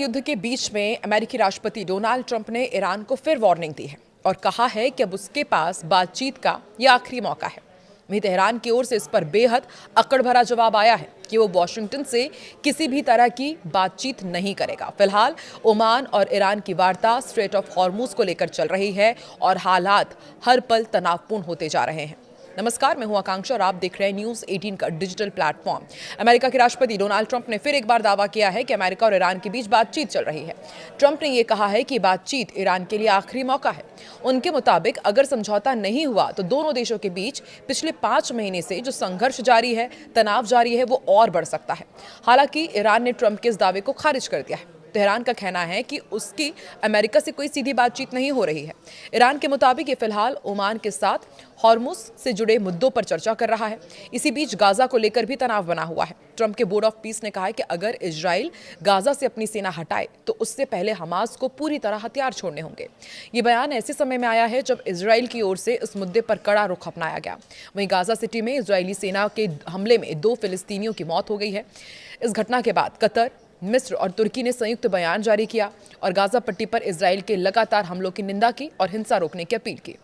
युद्ध के बीच में अमेरिकी राष्ट्रपति डोनाल्ड ट्रंप ने ईरान को फिर वार्निंग दी है और कहा है कि अब उसके पास बातचीत का यह आखिरी मौका है। वहीं तेहरान की ओर से इस पर बेहद अकड़ भरा जवाब आया है कि वो वॉशिंगटन से किसी भी तरह की बातचीत नहीं करेगा। फिलहाल ओमान और ईरान की वार्ता स्ट्रेट ऑफ हॉर्मुज को लेकर चल रही है और हालात हर पल तनावपूर्ण होते जा रहे हैं। नमस्कार, मैं हूं आकांक्षा और आप देख रहे हैं न्यूज़ 18 का डिजिटल प्लेटफॉर्म। अमेरिका के राष्ट्रपति डोनाल्ड ट्रंप ने फिर एक बार दावा किया है कि अमेरिका और ईरान के बीच बातचीत चल रही है। ट्रंप ने यह कहा है कि बातचीत ईरान के लिए आखिरी मौका है। उनके मुताबिक अगर समझौता नहीं हुआ तो दोनों देशों के बीच पिछले 5 महीने से जो संघर्ष जारी है, तनाव जारी है, वो और बढ़ सकता है। हालांकि ईरान ने ट्रंप के इस दावे को खारिज कर दिया है। तेहरान का कहना है कि उसकी अमेरिका से कोई सीधी बातचीत नहीं हो रही है। ईरान के मुताबिक ये फिलहाल ओमान के साथ हॉर्मुज से जुड़े मुद्दों पर चर्चा कर रहा है। इसी बीच गाजा को लेकर भी तनाव बना हुआ है। ट्रंप के बोर्ड ऑफ पीस ने कहा है कि अगर इजराइल गाजा से अपनी सेना हटाए तो उससे पहले हमास को पूरी तरह हथियार छोड़ने होंगे। ये बयान ऐसे समय में आया है जब इजराइल की ओर से इस मुद्दे पर कड़ा रुख अपनाया गया। वहीं गाजा सिटी में इजरायली सेना के हमले में 2 फिलिस्तीनियों की मौत हो गई है। इस घटना के बाद कतर, मिस्र और तुर्की ने संयुक्त बयान जारी किया और गाजा पट्टी पर इजराइल के लगातार हमलों की निंदा की और हिंसा रोकने की अपील की।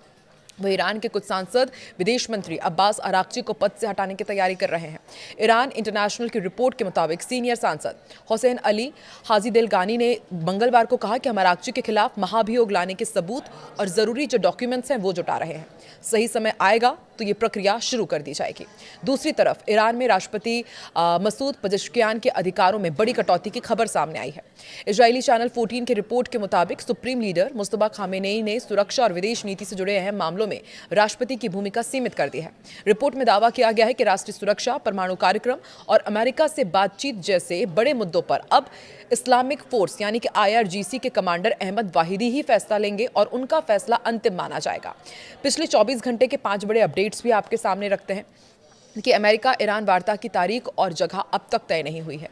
वहीं ईरान के कुछ सांसद विदेश मंत्री अब्बास अराक्ची को पद से हटाने की तैयारी कर रहे हैं। ईरान इंटरनेशनल की रिपोर्ट के मुताबिक सीनियर सांसद हुसैन अली हाजी दिलगानी ने मंगलवार को कहा कि हम अराक्ची के खिलाफ महाभियोग लाने के सबूत और जरूरी जो डॉक्यूमेंट्स हैं वो जुटा रहे हैं। सही समय आएगा तो ये प्रक्रिया शुरू कर दी जाएगी। दूसरी तरफ ईरान में राष्ट्रपति मसूद पजेश्कियान के अधिकारों में बड़ी कटौती की खबर सामने आई है। इजरायली चैनल 14 की रिपोर्ट के मुताबिक सुप्रीम लीडर मुस्तफा खामेनेई ने सुरक्षा और विदेश नीति से जुड़े अहम मामलों में राष्ट्रपति की भूमिका सीमित कर दी है। रिपोर्ट में दावा किया गया है कि राष्ट्रीय सुरक्षा, परमाणु कार्यक्रम और अमेरिका से बातचीत जैसे बड़े मुद्दों पर अब इस्लामिक फोर्स यानी कि IRGC के कमांडर अहमद वाहिदी ही फैसला लेंगे और उनका फैसला अंतिम माना जाएगा। पिछले 24 घंटे के 5 बड़े अपडेट्स भी आपके सामने रखते हैं कि अमेरिका ईरान वार्ता की तारीख और जगह अब तक तय नहीं हुई है।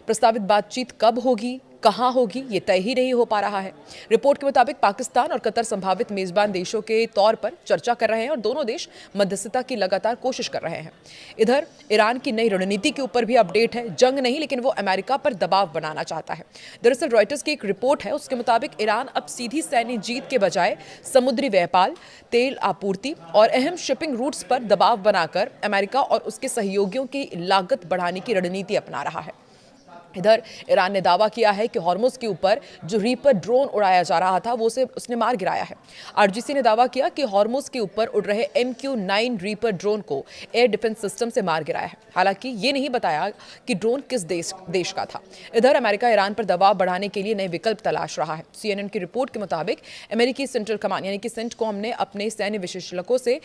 प्रस्तावित बातचीत कब होगी, कहां होगी, ये तय ही नहीं हो पा रहा है। रिपोर्ट के मुताबिक पाकिस्तान और कतर संभावित मेजबान देशों के तौर पर चर्चा कर रहे हैं और दोनों देश मध्यस्थता की लगातार कोशिश कर रहे हैं। इधर ईरान की नई रणनीति के ऊपर भी अपडेट है। जंग नहीं, लेकिन वो अमेरिका पर दबाव बनाना चाहता है। दरअसल रॉयटर्स की एक रिपोर्ट है, उसके मुताबिक ईरान अब सीधी सैन्य जीत के बजाय समुद्री व्यापार, तेल आपूर्ति और अहम शिपिंग रूट्स पर दबाव बनाकर अमेरिका और उसके सहयोगियों की लागत बढ़ाने की रणनीति अपना रहा है। इधर ईरान ने दावा किया है कि हॉर्मुज के ऊपर जो रीपर ड्रोन उड़ाया जा रहा था वो उसने मार गिराया है। RGC ने दावा किया कि हॉर्मुज के ऊपर उड़ रहे MQ-9 रीपर ड्रोन को एयर डिफेंस सिस्टम से मार गिराया है। हालांकि ये नहीं बताया कि ड्रोन किस देश का था। इधर अमेरिका ईरान पर दबाव बढ़ाने के लिए नए विकल्प तलाश रहा है। CNN की रिपोर्ट के मुताबिक अमेरिकी सेंट्रल कमांड यानी कि सेंटकॉम ने अपने सैन्य विशेषज्ञों से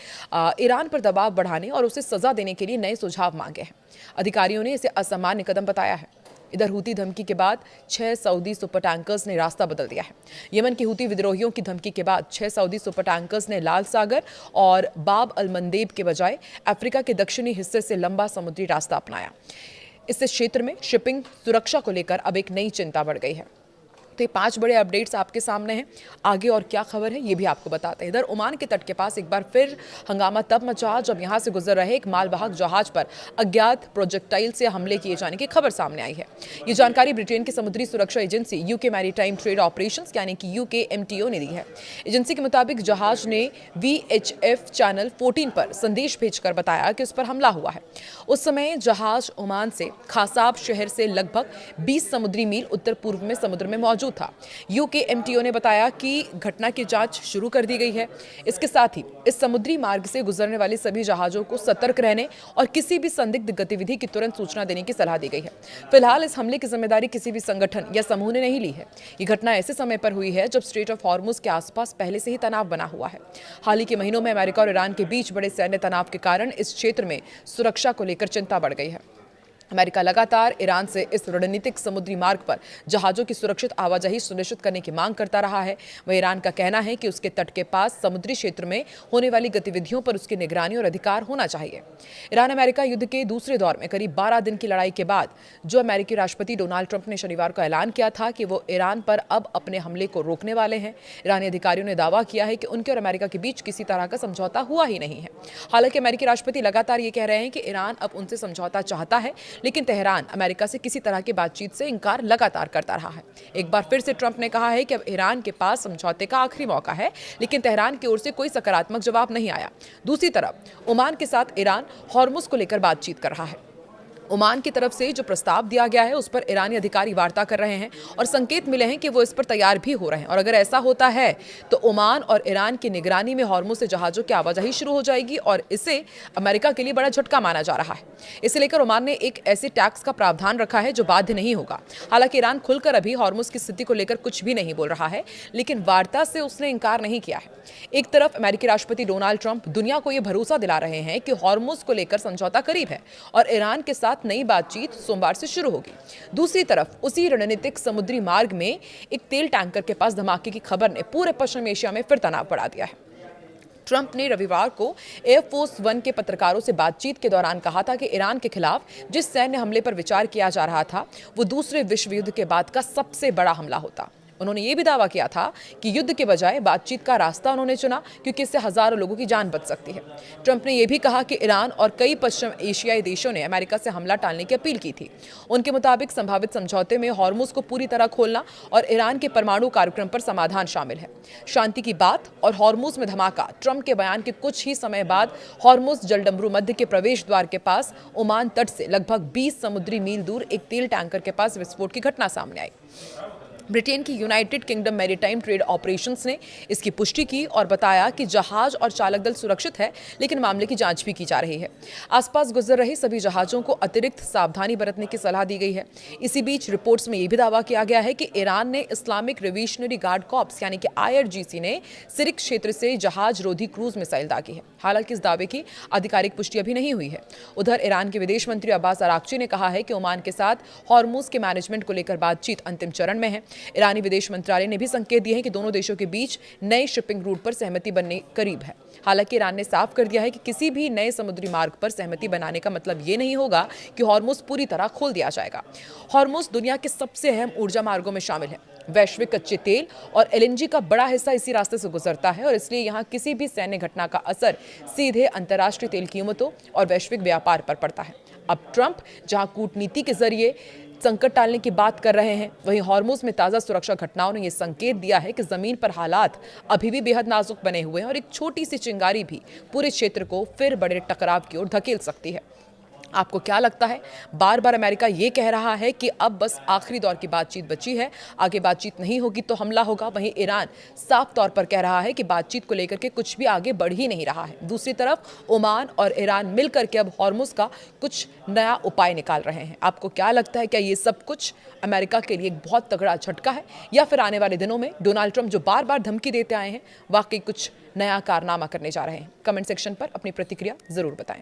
ईरान पर दबाव बढ़ाने और उसे सजा देने के लिए नए सुझाव मांगे हैं। अधिकारियों ने इसे असामान्य कदम बताया है। इधर हूती धमकी के बाद 6 सऊदी सुपर टैंकर्स ने रास्ता बदल दिया है। यमन की हूती विद्रोहियों की धमकी के बाद 6 सऊदी सुपर टैंकर्स ने लाल सागर और बाब अल मंदेब के बजाय अफ्रीका के दक्षिणी हिस्से से लंबा समुद्री रास्ता अपनाया। इससे क्षेत्र में शिपिंग सुरक्षा को लेकर अब एक नई चिंता बढ़ गई है। तो ये 5 बड़े अपडेट्स आपके सामने हैं। आगे और क्या खबर है ये भी आपको बताते हैं। इधर ओमान के तट के पास एक बार फिर हंगामा तब मचा जब यहां से गुजर रहे एक मालवाहक जहाज पर अज्ञात प्रोजेक्टाइल से हमले किए जाने की खबर सामने आई है। ये जानकारी ब्रिटेन की समुद्री सुरक्षा agency UK maritime trade operations यानी कि UKMTO ने दी है। एजेंसी के मुताबिक जहाज ने VHF चैनल 14 पर संदेश भेजकर बताया कि उस पर हमला हुआ है। उस समय जहाज ओमान से खासाब शहर से लगभग 20 समुद्री मील उत्तर पूर्व में समुद्र में मौजूद था। UKMTO ने बताया कि घटना की जांच शुरू कर दी गई है। इसके साथ ही इस समुद्री मार्ग से गुजरने वाले सभी जहाजों को सतर्क रहने और किसी भी संदिग्ध गतिविधि की तुरंत सूचना देने की सलाह दी गई है। फिलहाल इस हमले की जिम्मेदारी किसी भी संगठन या समूह ने नहीं ली है। ये घटना ऐसे समय पर हुई है जब स्ट्रेट ऑफ हॉर्मुज के आसपास पहले से ही तनाव बना हुआ है। हाल ही के महीनों में अमेरिका और ईरान के बीच बड़े सैन्य तनाव के कारण इस क्षेत्र में सुरक्षा को लेकर चिंता बढ़ गई है। अमेरिका लगातार ईरान से इस रणनीतिक समुद्री मार्ग पर जहाजों की सुरक्षित आवाजाही सुनिश्चित करने की मांग करता रहा है। वह ईरान का कहना है कि उसके तट के पास समुद्री क्षेत्र में होने वाली गतिविधियों पर उसकी निगरानी और अधिकार होना चाहिए। ईरान अमेरिका युद्ध के दूसरे दौर में करीब 12 दिन की लड़ाई के बाद जो अमेरिकी राष्ट्रपति डोनाल्ड ट्रंप ने शनिवार को ऐलान किया था कि वो ईरान पर अब अपने हमले को रोकने वाले हैं। ईरानी अधिकारियों ने दावा किया है कि उनके और अमेरिका के बीच किसी तरह का समझौता हुआ ही नहीं है। हालांकि अमेरिकी राष्ट्रपति लगातार ये कह रहे हैं कि ईरान अब उनसे समझौता चाहता है, लेकिन तेहरान अमेरिका से किसी तरह की बातचीत से इनकार लगातार करता रहा है। एक बार फिर से ट्रंप ने कहा है कि अब ईरान के पास समझौते का आखिरी मौका है, लेकिन तेहरान की ओर से कोई सकारात्मक जवाब नहीं आया। दूसरी तरफ ओमान के साथ ईरान हॉर्मुज को लेकर बातचीत कर रहा है। ओमान की तरफ से जो प्रस्ताव दिया गया है उस पर ईरानी अधिकारी वार्ता कर रहे हैं और संकेत मिले हैं कि वो इस पर तैयार भी हो रहे हैं, और अगर ऐसा होता है तो ओमान और ईरान की निगरानी में हॉर्मुज से जहाज़ों की आवाजाही शुरू हो जाएगी और इसे अमेरिका के लिए बड़ा झटका माना जा रहा है। इसे लेकर ओमान ने एक ऐसे टैक्स का प्रावधान रखा है जो बाध्य नहीं होगा। हालांकि ईरान खुलकर अभी हॉर्मुज की स्थिति को लेकर कुछ भी नहीं बोल रहा है, लेकिन वार्ता से उसने इनकार नहीं किया है। एक तरफ अमेरिकी राष्ट्रपति डोनाल्ड ट्रंप दुनिया को यह भरोसा दिला रहे हैं कि हॉर्मुज को लेकर समझौता करीब है और ईरान के साथ नई बातचीत सोमवार से शुरू होगी। दूसरी तरफ उसी रणनीतिक समुद्री मार्ग में एक तेल टैंकर के पास धमाके की खबर ने पूरे पश्चिम एशिया में फिर तनाव बढ़ा दिया है। ट्रंप ने रविवार को एयरफोर्स वन के पत्रकारों से बातचीत के दौरान कहा था कि ईरान के खिलाफ जिस सैन्य हमले पर विचार किया जा रहा था वो दूसरे विश्व युद्ध के बाद का सबसे बड़ा हमला होता। उन्होंने ये भी दावा किया था कि युद्ध के बजाय बातचीत का रास्ता उन्होंने चुना क्योंकि इससे हजारों लोगों की जान बच सकती है। ट्रंप ने यह भी कहा कि ईरान और कई पश्चिम एशियाई देशों ने अमेरिका से हमला टालने की अपील की थी। उनके मुताबिक संभावित समझौते में हॉर्मुज को पूरी तरह खोलना और ईरान के परमाणु कार्यक्रम पर समाधान शामिल है। शांति की बात और हॉर्मुज में धमाका। ट्रंप के बयान के कुछ ही समय बाद हॉर्मुज जलडमरू मध्य के प्रवेश द्वार के पास ओमान तट से लगभग 20 समुद्री मील दूर एक तेल टैंकर के पास विस्फोट की घटना सामने आई। ब्रिटेन की United kingdom maritime trade operations ने इसकी पुष्टि की और बताया कि जहाज और चालक दल सुरक्षित है, लेकिन मामले की जांच भी की जा रही है। आसपास गुजर रहे सभी जहाजों को अतिरिक्त सावधानी बरतने की सलाह दी गई है। इसी बीच रिपोर्ट्स में यह भी दावा किया गया है कि ईरान ने इस्लामिक रिवोल्यूशनरी गार्ड कॉर्प्स यानी कि IRGC ने सिरिक क्षेत्र से जहाज रोधी क्रूज मिसाइल दागी है। हालांकि इस दावे की आधिकारिक पुष्टि अभी नहीं हुई है। उधर ईरान के विदेश मंत्री अब्बास अराक्ची ने कहा है कि ओमान के साथ हॉर्मुज के मैनेजमेंट को लेकर बातचीत अंतिम चरण में है। ईरानी विदेश मंत्रालय ने भी संकेत दिए हैं कि दोनों देशों के बीच नए शिपिंग रूट पर सहमति बनने करीब है। हालांकि ईरान ने साफ कर दिया है कि किसी भी नए समुद्री मार्ग पर सहमति बनाने का मतलब ये नहीं होगा कि हॉर्मुज पूरी तरह खोल दिया जाएगा। हॉर्मुज दुनिया के सबसे अहम ऊर्जा मार्गों में शामिल है। वैश्विक कच्चे तेल और LNG का बड़ा हिस्सा इसी रास्ते से गुजरता है और इसलिए यहाँ किसी भी सैन्य घटना का असर सीधे अंतर्राष्ट्रीय तेल कीमतों और वैश्विक व्यापार पर पड़ता है। अब ट्रंप जहां कूटनीति के जरिए संकट टालने की बात कर रहे हैं, वहीं हॉर्मुज में ताज़ा सुरक्षा घटनाओं ने यह संकेत दिया है कि जमीन पर हालात अभी भी बेहद नाजुक बने हुए हैं और एक छोटी सी चिंगारी भी पूरे क्षेत्र को फिर बड़े टकराव की ओर धकेल सकती है। आपको क्या लगता है? बार बार अमेरिका ये कह रहा है कि अब बस आखिरी दौर की बातचीत बची है, आगे बातचीत नहीं होगी तो हमला होगा। वहीं ईरान साफ तौर पर कह रहा है कि बातचीत को लेकर के कुछ भी आगे बढ़ ही नहीं रहा है। दूसरी तरफ ओमान और ईरान मिलकर के अब हॉर्मुज का कुछ नया उपाय निकाल रहे हैं। आपको क्या लगता है? क्या ये सब कुछ अमेरिका के लिए एक बहुत तगड़ा झटका है, या फिर आने वाले दिनों में डोनाल्ड ट्रंप जो बार बार धमकी देते आए हैं वाकई कुछ नया कारनामा करने जा रहे हैं? कमेंट सेक्शन पर अपनी प्रतिक्रिया जरूर बताएं।